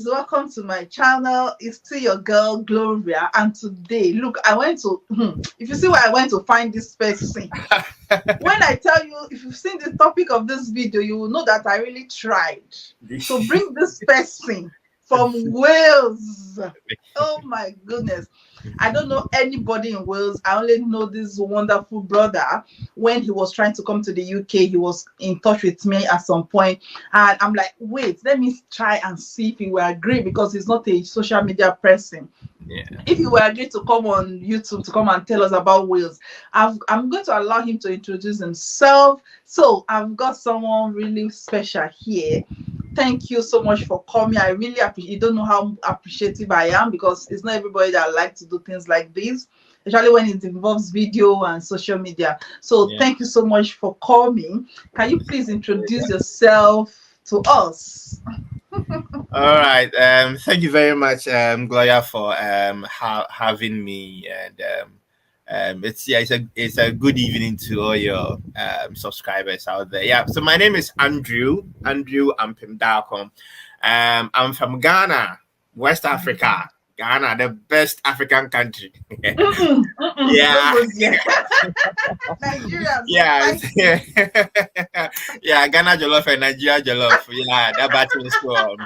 welcome to my channel. It's still your girl Gloria, and today, look, I went to if you see where I went to find this person. When I tell you, if you've seen the topic of this video, you will know that I really tried to bring this person from Wales. Oh my goodness. I don't know anybody in Wales. I only know this wonderful brother. When he was trying to come to the UK, he was in touch with me at some point, and I'm like, wait, let me try and see if he will agree, because he's not a social media person. Yeah. If he will agree to come on YouTube to come and tell us about Wales, I'm going to allow him to introduce himself. So I've got someone really special here. Thank you so much for coming. I really appreciate. You don't know how appreciative I am, because it's not everybody that likes to do things like this, especially when it involves video and social media. So thank you so much for coming. Can you please introduce yourself to us? All right. Thank you very much, Gloria, for having me. And it's a good evening to all your subscribers out there. Yeah. So my name is Andrew Ampimdako. I'm from Ghana, West Africa. Ghana, the best African country. Yeah. Nigeria. Yeah. Yeah. Ghana jollof and Nigeria jollof. Yeah, that battle is on.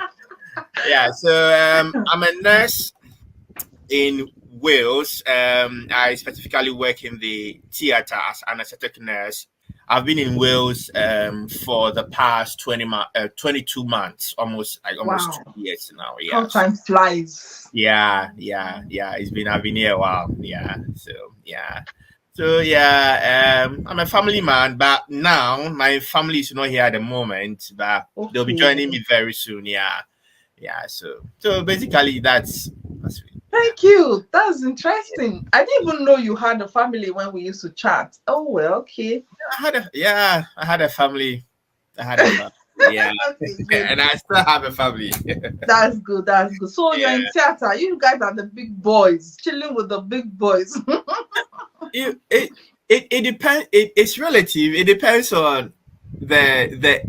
Yeah. So I'm a nurse in Wales. I specifically work in the theatre as an aesthetic nurse. I've been in Wales for the past 22 months, almost Wow. 2 years now. Yeah. How time flies. Yeah. I've been here a while. Yeah. So I'm a family man, but now my family is not here at the moment, but they'll be joining me very soon. Yeah. So basically that's it. Thank you. That's interesting. I didn't even know you had a family when we used to chat. Oh well, okay. I had a family. Yeah. Okay, and I still have a family. That's good. So you're in theater. You guys are the big boys, chilling with the big boys. It depends. It's relative. It depends on the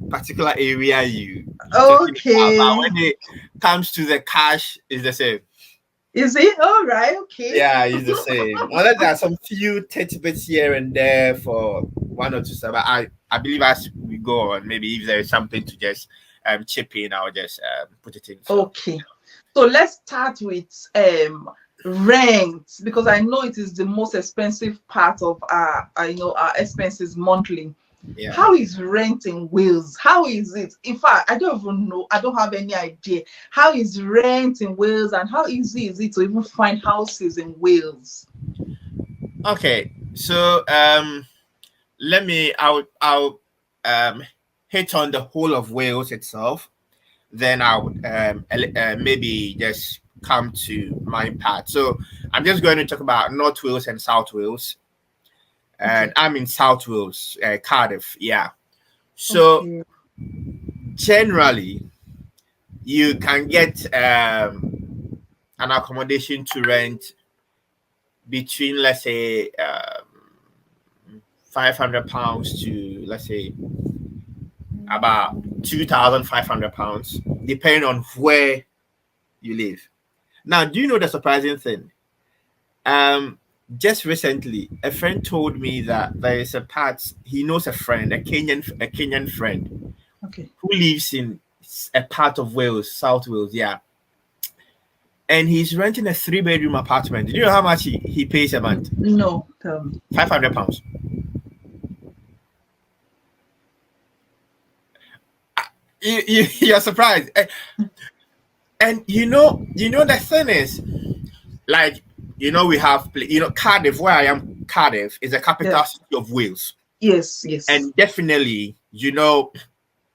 particular area you. Okay. But when it comes to the cash, it's the same. Is it all right? Okay. Yeah, it's the same. Unless there are some few tidbits here and there for one or two stuff. I believe as we go on, maybe if there is something to just chip in, I'll just put it in. Okay. So let's start with rent, because I know it is the most expensive part of our expenses monthly. Yeah. How is rent in Wales? How is it? In fact, I don't even know. I don't have any idea. How is rent in Wales, and how easy is it to even find houses in Wales? Okay, so I'll hit on the whole of Wales itself. Then I would maybe just come to my part. So I'm just going to talk about North Wales and South Wales. And I'm in South Wales, Cardiff. Yeah. So generally, you can get an accommodation to rent between, let's say, £500 to, let's say, about £2,500, depending on where you live. Now, do you know the surprising thing? Just recently, a friend told me that there is a part, he knows a friend, a Kenyan friend, who lives in a part of Wales, South Wales, yeah. And he's renting a 3-bedroom apartment. Do you know how much he pays a month? No, tell me. £500. You're surprised. And you know the thing is, like, we have, Cardiff, where I am, Cardiff is the capital city of Wales. Yes. And definitely,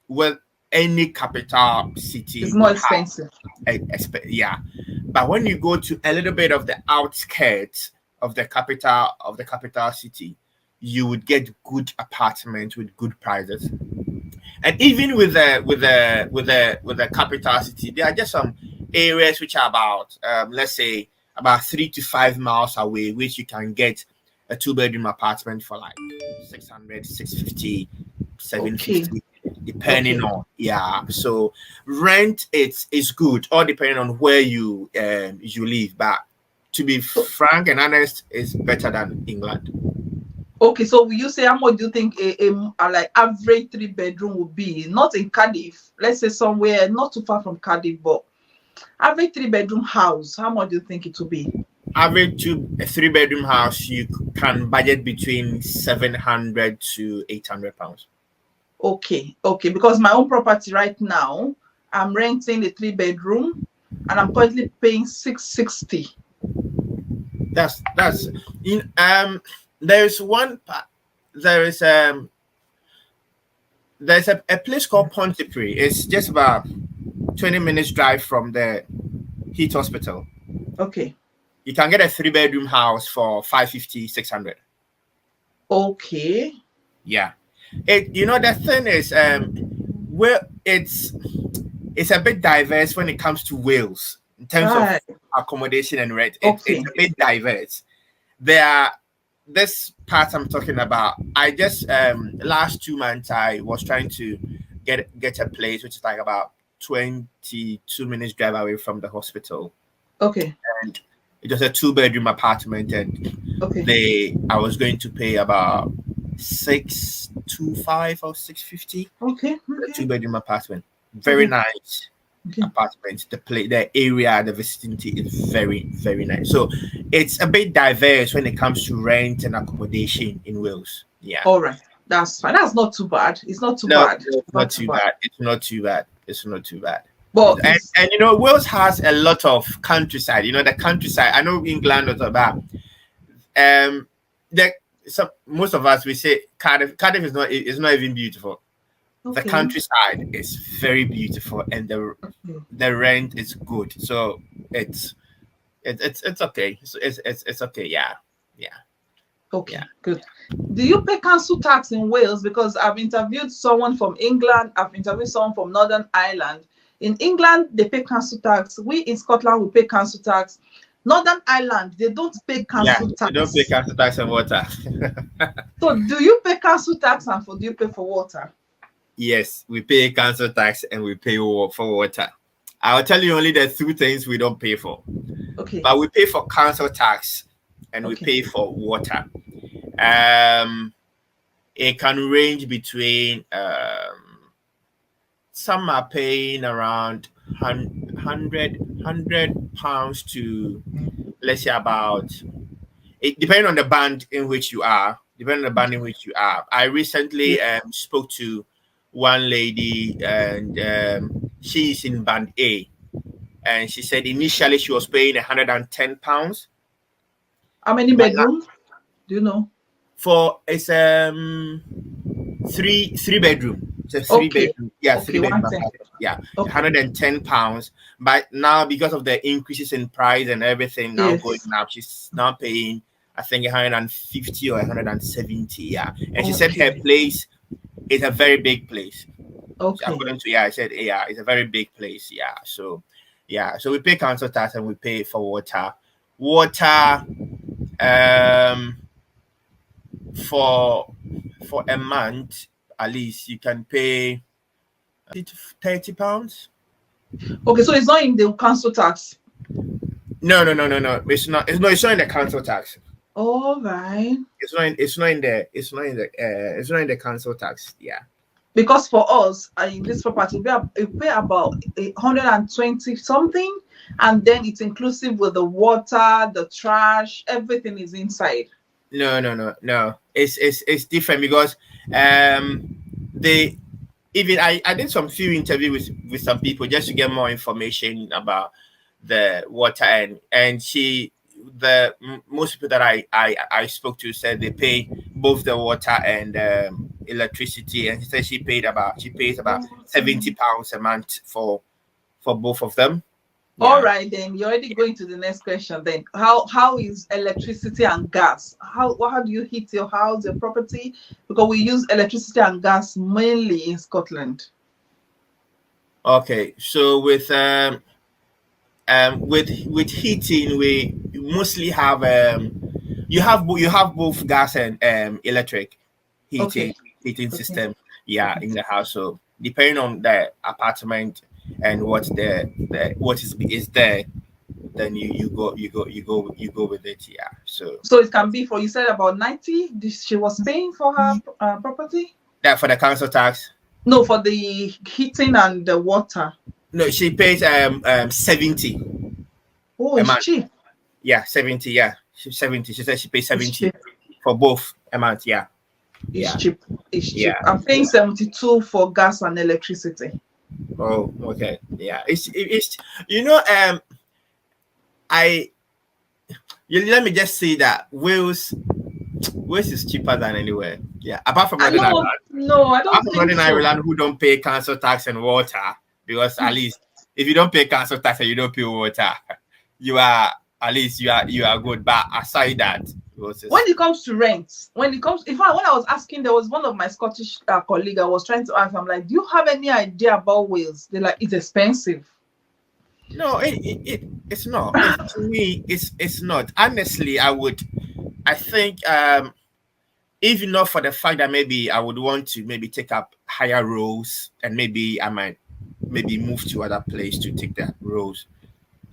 with any capital city, it's more expensive. Yeah. But when you go to a little bit of the outskirts of the capital city, you would get good apartments with good prices. And even with the capital city, there are just some areas which are about, let's say, about 3 to 5 miles away, which you can get a 2-bedroom apartment for like 600, 650, 750. depending on so rent is good, all depending on where you live, but to be frank and honest, it's better than England. Okay, so will you say how much do you think a like average 3-bedroom would be? Not in Cardiff, let's say somewhere not too far from Cardiff, but average 3-bedroom house, how much do you think it will be? Average 3-bedroom house, you can budget between 700 to 800 pounds. Okay, because my own property right now, I'm renting a 3-bedroom and I'm currently paying 660. That's in there's there's a place called Pontypridd. It's just about 20 minutes drive from the Heat Hospital. Okay. You can get a 3-bedroom house for 550, 600. Okay. Yeah. The thing is, where it's a bit diverse when it comes to Wales in terms of accommodation and rent. It's a bit diverse. This part I'm talking about, I just last 2 months I was trying to get a place which is like about 22 minutes drive away from the hospital. Okay. And it was a 2-bedroom apartment, and I was going to pay about 625 or 650. Okay. A 2-bedroom apartment. Very nice apartment. The area, the vicinity is very, very nice. So it's a bit diverse when it comes to rent and accommodation in Wales. Yeah. All right. That's fine. That's not too bad. It's not too bad. It's not too bad. It's not too bad. It's not too bad. But and Wales has a lot of countryside. The countryside. I know England was about most of us we say Cardiff. Cardiff is not even beautiful. The countryside is very beautiful, and the rent is good. So it's okay. It's okay. Yeah. Okay. Yeah. Good. Do you pay council tax in Wales? Because I've interviewed someone from England. I've interviewed someone from Northern Ireland. In England, they pay council tax. We in Scotland, we pay council tax. Northern Ireland, they don't pay council tax. They don't pay council tax and water. So do you pay council tax and do you pay for water? Yes, we pay council tax and we pay for water. I'll tell you only the 2 things we don't pay for. Okay. But we pay for council tax and we pay for water. It can range between some are paying around 100 pounds to, let's say, about it depending on the band in which you are. I recently spoke to one lady, and she's in band A, and she said initially she was paying 110 pounds. How many bedrooms? Do you know? For it's 3 bedroom. It's a 3-bedroom. Yeah, 3-bedroom. Yeah, 110 pounds. But now because of the increases in price and everything now going up, she's now paying I think 150 or 170. Yeah, and she said her place is a very big place. Okay. According to I said it's a very big place. Yeah, so we pay council tax and we pay for water. For a month at least you can pay 30 pounds. Okay, so it's not in the council tax. No. It's not in the council tax. All right. It's not in the council tax. Yeah. Because for us, in this property, we pay about 120 something, and then it's inclusive with the water, the trash, everything is inside. No. It's different because I did some few interviews with some people just to get more information about the water, and most people that I spoke to said they pay both the water and electricity, and she said she pays about 70 pounds a month for both of them. Yeah. All right, then you're already going to the next question. Then how is electricity and gas? How do you heat your house, your property? Because we use electricity and gas mainly in Scotland. Okay, so with heating, we mostly have you have both gas and electric heating system. Yeah, in the house. So depending on the apartment and what what is there, then you go with it. Yeah. So it can be for, you said about 90 she was paying for her property. that for the council tax. No, for the heating and the water. No, she pays 70. Oh, it's cheap. Yeah, 70. Yeah, 70. She said she pays 70 It's for both amounts. Yeah. It's cheap. It's cheap. Yeah. I'm paying 72 for gas and electricity. Oh, okay. Yeah. It's let me just say that Wales is cheaper than anywhere. Yeah. Apart from Northern Ireland. No, I don't apart think from Northern so. Ireland, who don't pay council tax and water, because at least if you don't pay council tax and you don't pay water, you are good. But aside that, when it comes to rent, in fact, when I was asking, there was one of my Scottish colleague, I was trying to ask, I'm like, do you have any idea about Wales? They're like, it's expensive. No, it's not. To me, it's not. Honestly, I think even not for the fact that maybe I would want to maybe take up higher roles, and maybe I might move to other place to take that roles.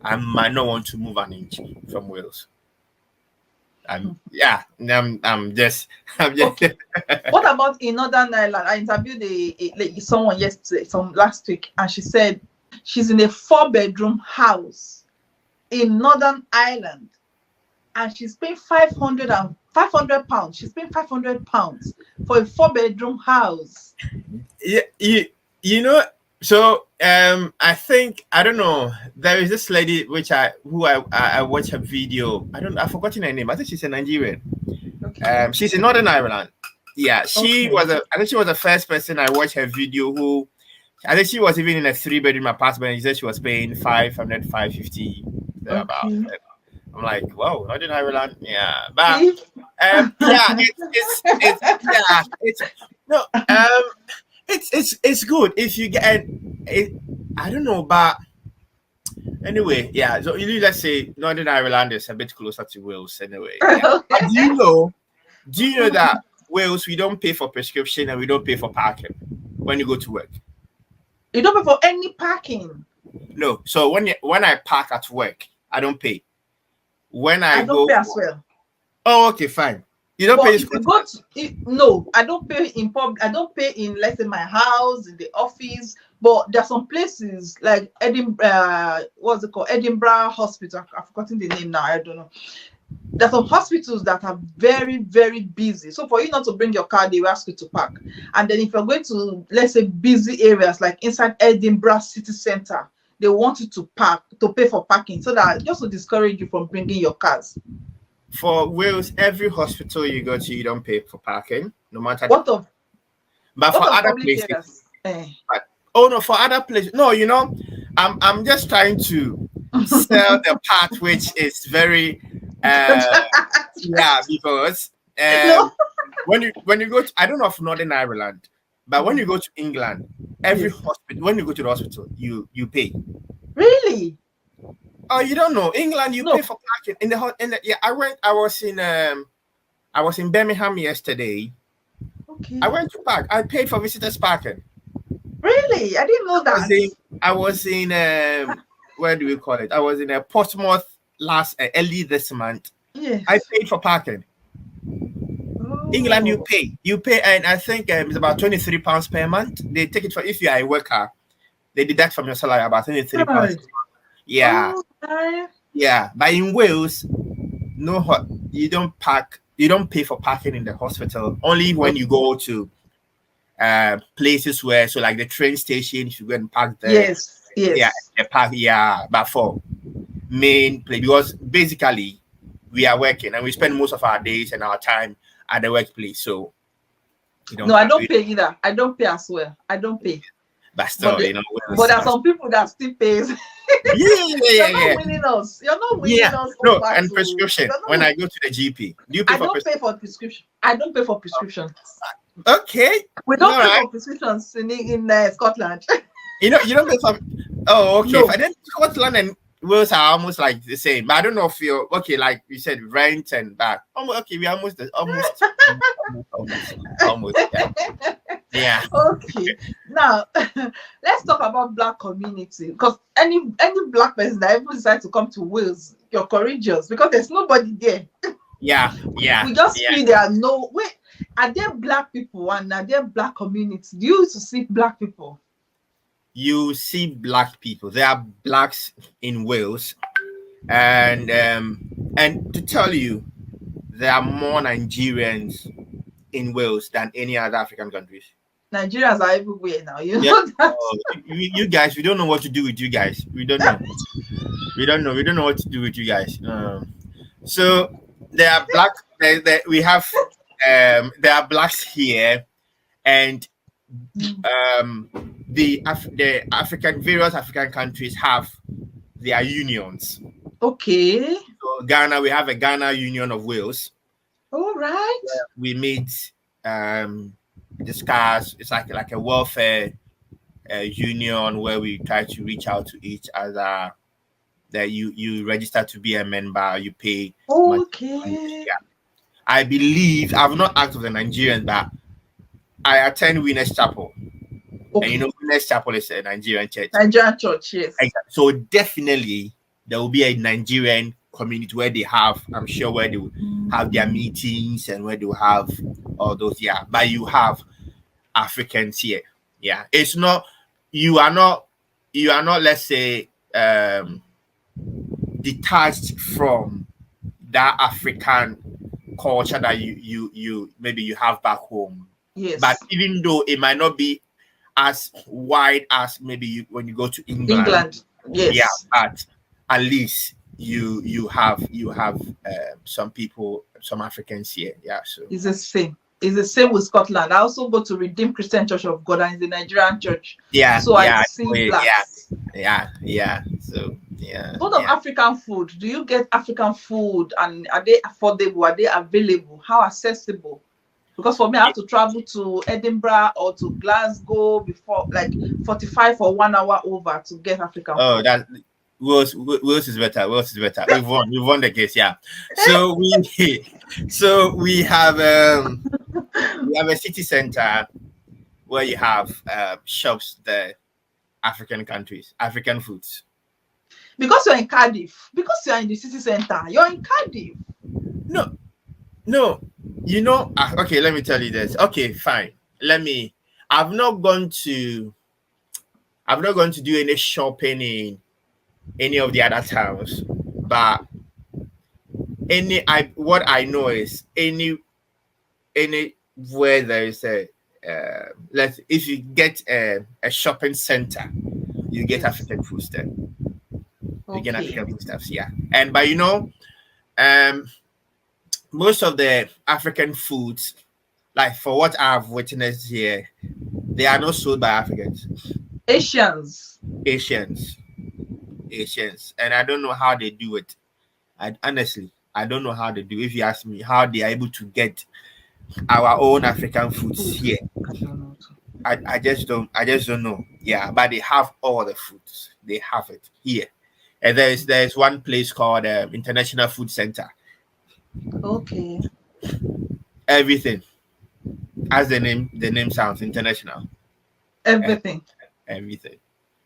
I might not want to move an inch from Wales. I'm just. Okay. What about in Northern Ireland? I interviewed someone yesterday, last week, and she said she's in a 4-bedroom house in Northern Ireland, and she's paying 500 pounds. She's paying 500 pounds for a 4-bedroom house. Yeah, you know. So I think, I don't know, there is this lady I watched her video. I've forgotten her name. I think she's a Nigerian. Okay. She's in Northern Ireland. Yeah, I think she was the first person I watched her video I think she was even in a 3-bedroom apartment. She said she was paying 500, 550 about. I'm like, wow, Northern Ireland. Yeah. But it's good if you get it. I don't know, but anyway, yeah. So let's say Northern Ireland is a bit closer to Wales anyway. Yeah. Okay. Do you know that Wales, we don't pay for prescription and we don't pay for parking when you go to work? You don't pay for any parking? No. So when I park at work, I don't pay. When I don't pay as well. Oh, okay, fine. You don't pay. If you go to, no, I don't pay in public. I don't pay in, let's say, my house, in the office. But there are some places like Edinburgh. What's it called? Edinburgh Hospital. I've forgotten the name now. I don't know. There are some hospitals that are very, very busy. So for you not to bring your car, they will ask you to park. And then if you're going to, let's say, busy areas like inside Edinburgh city center, they want you to pay for parking, so that just to discourage you from bringing your cars. For Wales, every hospital you go to, you don't pay for parking, no matter. But for other places, for other places, no. I'm just trying to sell the part which is very, because when you go to, I don't know of Northern Ireland, but when you go to England, every hospital, when you go to the hospital, you pay. Really? Oh, you don't know England? You pay for parking I was in Birmingham yesterday. Okay. I went to park. I paid for visitors parking. Really? I didn't know that. I was in where do we call it? I was in Portsmouth early this month. Yes. I paid for parking. Oh. England, you pay, and I think it's about £23 per month. They take it for, if you are a worker, they deduct from your salary about £23. Right. Yeah. Okay. Yeah, but in Wales, no, you don't park. You don't pay for parking in the hospital. Only when you go to places where, so like the train station, if you go and park there. Yes. Yeah, the park. Yeah, but for main place, because basically we are working and we spend most of our days and our time at the workplace. So I don't pay either. I don't pay as well. I don't pay. But still, but there are some people that still pays. You're not winning us. You're not winning us. No, and prescription. When I go to the GP, do you pay pay for prescription. I don't pay for prescription. Okay. We don't pay for prescriptions in Scotland. You don't pay for. Oh, okay. No. If I didn't Scotland and Wales are almost like the same, but I don't know if you're okay. Like you said, rent and that. Almost okay. We are almost. Yeah. Okay, now let's talk about black community, because any black person that ever decide to come to Wales, you're courageous because there's nobody there. Yeah. We just feel there are no wait. Are there black people and are there black community? Do you used to see black people? You see black people. There are blacks in Wales, and to tell you, there are more Nigerians in Wales than any other African countries. Nigerians are everywhere now. You Yeah. know that. You guys, we don't know what to do with you guys. We don't know. We don't know what to do with you guys. So there are black. We have there are blacks here, and the various African countries have their unions. Okay. So Ghana, we have a Ghana Union of Wales. All right. We meet, discuss. It's like a welfare union where we try to reach out to each other. That you register to be a member, you pay. Okay. Yeah. I believe I've not asked of the Nigerians, but I attend Winners Chapel. Okay. And you know, Winners Chapel is a Nigerian church. Nigerian church, yes. Exactly. So definitely there will be a Nigerian community where they have, I'm sure, where they will have their meetings and where they will have all those. Yeah, but you have Africans here. Yeah, it's not. You are not. Let's say detached from that African culture that you maybe you have back home. Yes. But even though it might not be as wide as maybe when you go to England. Yes. Yeah, but at least you have some people, some Africans here. Yeah, so it's the same. It's the same with Scotland. I also go to Redeemed Christian Church of God, and it's the Nigerian church. Yeah. So I see blacks. Yeah. So yeah. What of African food? Do you get African food, and are they affordable? Are they available? How accessible? Because for me, I have to travel to Edinburgh or to Glasgow before, like 45 or 1 hour over to get African food. Oh, that Wales is better. Wales is better. We've won the case. Yeah. So we have a city center where you have shops, the African countries, African foods. Because you're in Cardiff, because you're in the city center, you're in Cardiff. No, you know, okay, let me tell you this. Okay, fine. I've not gone to do any shopping in any of the other towns, but what I know is anywhere there is if you get a shopping center, you get African food there. You get African food stuffs, yeah. But you know, most of the African foods, like for what I've witnessed here, they are not sold by Africans. Asians. And I don't know how they do it. Honestly, I don't know how they do. If you ask me how they are able to get our own African foods here, I just don't know. Yeah, but they have all the foods. They have it here. And there's one place called International Food Center. Okay. Everything, as the name sounds, international. Everything. Everything.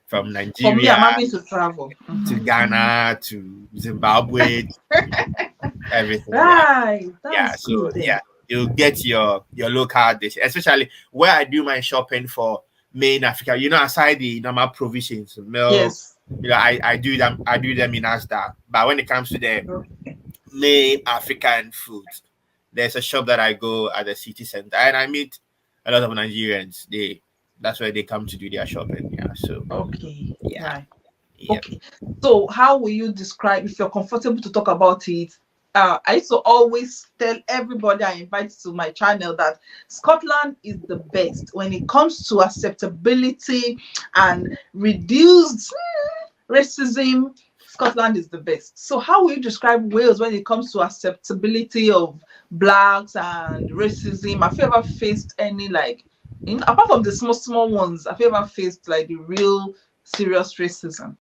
From Nigeria. For me, I'm happy to travel. To Ghana, to Zimbabwe. Everything. Right. Yeah. So yeah, you'll get your local dish, especially where I do my shopping for main Africa. You know, aside the normal provisions, milk. Yes. You know, I do them in Asda. But when it comes to the main African foods, there's a shop that I go at the city center, and I meet a lot of Nigerians. That's where they come to do their shopping. Yeah. So okay. Yeah. Right. Yeah. Okay. So how will you describe, if you're comfortable to talk about it? I used to always tell everybody I invite to my channel that Scotland is the best when it comes to acceptability and reduced racism. Scotland is the best. So how will you describe Wales when it comes to acceptability of blacks and racism? Have you ever faced any, like, apart from the small ones, have you ever faced like the real serious racism?